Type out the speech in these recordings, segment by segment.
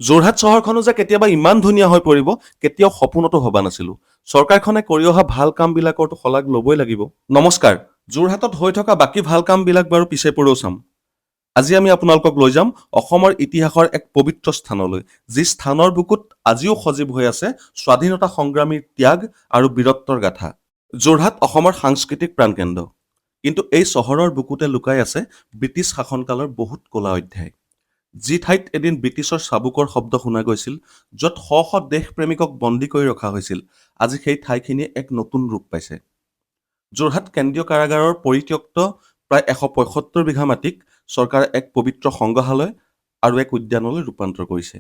যোৰহাট চহৰখনো যে কেতিয়াবা ইমান ধুনীয়া হৈ পৰিব কেতিয়াও সপোনতো ভবা নাছিলো। চৰকাৰখনে কৰি অহা ভাল কামবিলাকৰতো শলাগ ল'বই লাগিব। নমস্কাৰ, যোৰহাটত হৈ থকা বাকী ভাল কামবিলাক বাৰু পিছে পৰেও চাম। আজি আমি আপোনালোকক লৈ যাম অসমৰ ইতিহাসৰ এক পবিত্ৰ স্থানলৈ, যি স্থানৰ বুকুত আজিও সজীৱ হৈ আছে স্বাধীনতা সংগ্ৰামীৰ ত্যাগ আৰু বীৰত্বৰ গাথা। যোৰহাট অসমৰ সাংস্কৃতিক প্ৰাণকেন্দ্ৰ, কিন্তু এই চহৰৰ বুকুতে লুকাই আছে ব্ৰিটিছ শাসনকালৰ বহুত ক'লা অধ্যায়। যি ঠাইত এদিন ব্ৰিটিছৰ চাবুকৰ শব্দ শুনা গৈছিল, য'ত শ শ দেশপ্ৰেমিকক বন্দী কৰি ৰখা হৈছিল, আজি সেই ঠাইখিনি এক নতুন ৰূপ পাইছে। যোৰহাট কেন্দ্ৰীয় কাৰাগাৰৰ পৰিত্যক্ত প্ৰায় ১৭৫ বিঘা মাটিক চৰকাৰে এক পবিত্ৰ সংগ্ৰহালয় আৰু এক উদ্যানলৈ ৰূপান্তৰ কৰিছে।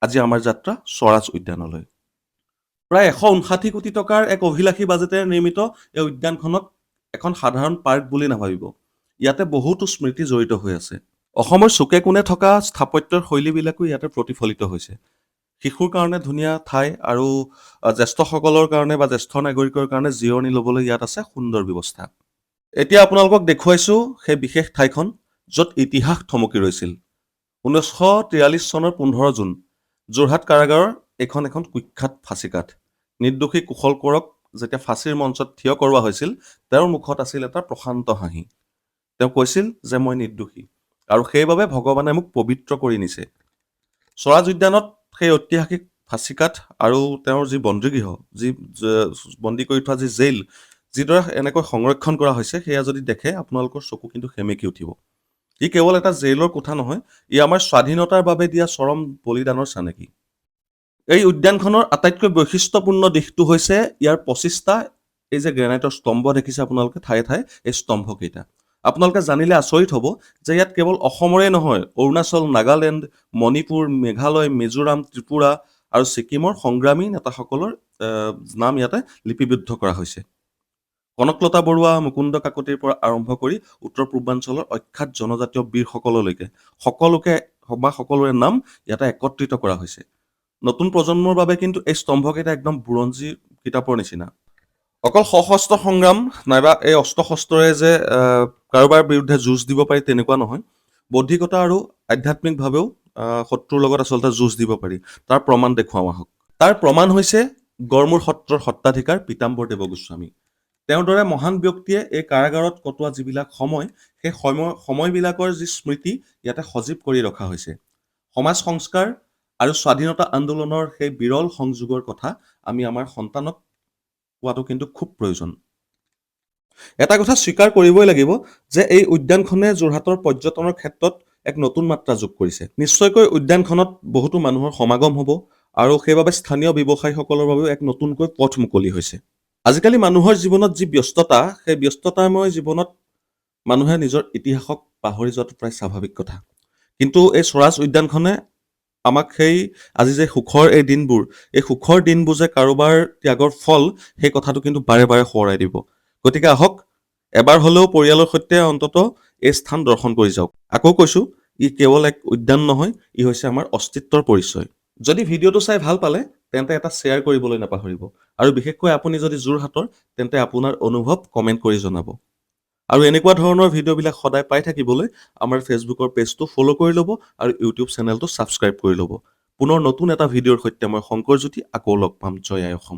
আজি আমাৰ যাত্ৰা স্বৰাজ উদ্যানলৈ। প্ৰায় ১৫৯ কোটি টকাৰ এক অভিলাষী বাজেটেৰে নিৰ্মিত এই উদ্যানখনক এখন সাধাৰণ পাৰ্ক বুলি নাভাবিব। ইয়াতে বহুতো স্মৃতি জড়িত হৈ আছে। অসমৰ চুকে কোণে থকা স্থাপত্যৰ শৈলীবিলাকো ইয়াতে প্ৰতিফলিত হৈছে। শিশুৰ কাৰণে ধুনীয়া ঠাই আৰু জ্যেষ্ঠসকলৰ কাৰণে বা জ্যেষ্ঠ নাগৰিকৰ কাৰণে জিৰণি ল'বলৈ ইয়াত আছে সুন্দৰ ব্যৱস্থা। এতিয়া আপোনালোকক দেখুৱাইছোঁ সেই বিশেষ ঠাইখন, য'ত ইতিহাস থমকি ৰৈছিল। ১৯৪৩ চনৰ ১৫ জুন যোৰহাট কাৰাগাৰৰ এইখন এখন কুখ্যাত ফাঁচীকাঠ। নিৰ্দোষী কুশল কোঁৱৰক যেতিয়া ফাঁচীৰ মঞ্চত থিয় কৰোৱা হৈছিল, তেওঁৰ মুখত আছিল এটা প্ৰশান্ত হাঁহি। তেওঁ কৈছিল যে মই নিৰ্দোষী আৰু সেইবাবে ভগৱানে মোক পবিত্ৰ কৰি নিছে। স্বৰাজ উদ্যানত সেই ঐতিহাসিক ফাঁচীকাঠ আৰু তেওঁৰ যি বন্দীগৃহ, যি বন্দী কৰি থোৱা যি জেইল, যিদৰে এনেকৈ সংৰক্ষণ কৰা হৈছে, সেয়া যদি দেখে আপোনালোকৰ চকু কিন্তু সেমেকি উঠিব। ই কেৱল এটা জেইলৰ কোঠা নহয়, ই আমাৰ স্বাধীনতাৰ বাবে দিয়া চৰম বলিদানৰ চানেকি। এই উদ্যানখনৰ আটাইতকৈ বৈশিষ্ট্যপূৰ্ণ দিশটো হৈছে ইয়াৰ ২৫টা এই যে গ্ৰেনাইটৰ স্তম্ভ দেখিছে আপোনালোকে ঠায়ে ঠায়ে, এই স্তম্ভকেইটা। আপোনালোকে জানিলে আচৰিত হ'ব যে ইয়াত কেৱল অসমৰে নহয়, অৰুণাচল, নাগালেণ্ড, মণিপুৰ, মেঘালয়, মিজোৰাম, ত্ৰিপুৰা আৰু ছিকিমৰ সংগ্ৰামী নেতাসকলৰ নাম ইয়াতে লিপিবদ্ধ কৰা হৈছে। কনকলতা বৰুৱা, মুকুন্দ কাকতিৰ পৰা আৰম্ভ কৰি উত্তৰ পূৰ্বাঞ্চলৰ অখ্যাত জনজাতীয় বীৰসকললৈকে সকলোৰে নাম ইয়াতে একত্ৰিত কৰা হৈছে। নতুন প্ৰজন্মৰ বাবে কিন্তু এই স্তম্ভকেইটা একদম বুৰঞ্জী কিতাপৰ নিচিনা। অকল সশস্ত্ৰ সংগ্ৰাম নাইবা এই অস্ত্ৰ শস্ত্ৰৰে যে কাৰোবাৰ বিৰুদ্ধে যুঁজ দিব পাৰি তেনেকুৱা নহয়, বৌদ্ধিকতা আৰু আধ্যাত্মিকভাৱেও শত্ৰুৰ লগত আচলতে যুঁজ দিব পাৰি। তাৰ প্ৰমাণ দেখুৱাওঁ আহক। তাৰ প্ৰমাণ হৈছে গড়মূৰ সত্ৰৰ সত্ৰাধিকাৰ পীতাম্বৰ দেৱগোস্বামী। তেওঁৰ দৰে মহান ব্যক্তিয়ে এই কাৰাগাৰত কটোৱা যিবিলাক সময়, সেই সময়বিলাকৰ যি স্মৃতি ইয়াতে সজীৱ কৰি ৰখা হৈছে। সমাজ সংস্কাৰ আৰু স্বাধীনতা আন্দোলনৰ সেই বিৰল সংযোগৰ কথা আমি আমাৰ সন্তানক কোৱাটো কিন্তু খুব প্ৰয়োজন। এটা কথা স্বীকাৰ কৰিবই লাগিব যে এই উদ্যানখনে যোৰহাটৰ পৰ্যটনৰ ক্ষেত্ৰত এক নতুন মাত্ৰা যোগ কৰিছে। নিশ্চয়কৈ উদ্যানখনত বহুতো মানুহৰ সমাগম হ'ব আৰু সেইবাবে স্থানীয় ব্যৱসায়ীসকলৰ বাবেও এক নতুনকৈ পথ মুকলি হৈছে। আজিকালি মানুহৰ জীৱনত যি ব্যস্ততা, সেই ব্যস্ততাময় জীৱনত মানুহে নিজৰ ইতিহাসক পাহৰি যোৱাটো প্ৰায় স্বাভাৱিক কথা। কিন্তু এই স্বৰাজ উদ্যানখনে আমাক সেই আজি যে সুখৰ এই দিনবোৰ যে কাৰোবাৰ ত্যাগৰ ফল, সেই কথাটো কিন্তু বাৰে বাৰে সোঁৱৰাই দিব। গতিকে আহক, এবাৰ হ'লেও পৰিয়ালৰ সৈতে অন্তত এই স্থান দৰ্শন কৰি যাওক। আকৌ কৈছোঁ, ই কেৱল এক উদ্যান নহয়, ই হৈছে আমাৰ অস্তিত্বৰ পৰিচয়। যদি ভিডিঅ'টো চাই ভাল পালে তেন্তে এটা শ্বেয়াৰ কৰিবলৈ নাপাহৰিব, আৰু বিশেষকৈ আপুনি যদি যোৰহাটৰ তেন্তে আপোনাৰ অনুভৱ কমেণ্ট কৰি জনাব। আৰু এনেকুৱা ধৰণৰ ভিডিঅ'বিলাক সদায় পাই থাকিবলৈ আমাৰ ফেচবুকৰ পেজটো ফ'ল' কৰি ল'ব আৰু ইউটিউব চেনেলটো ছাবস্ক্ৰাইব কৰি ল'ব। পুনৰ নতুন এটা ভিডিঅ'ৰ সৈতে মই শংকৰজ্যোতি আকৌ লগ পাম। জয় আই অসম।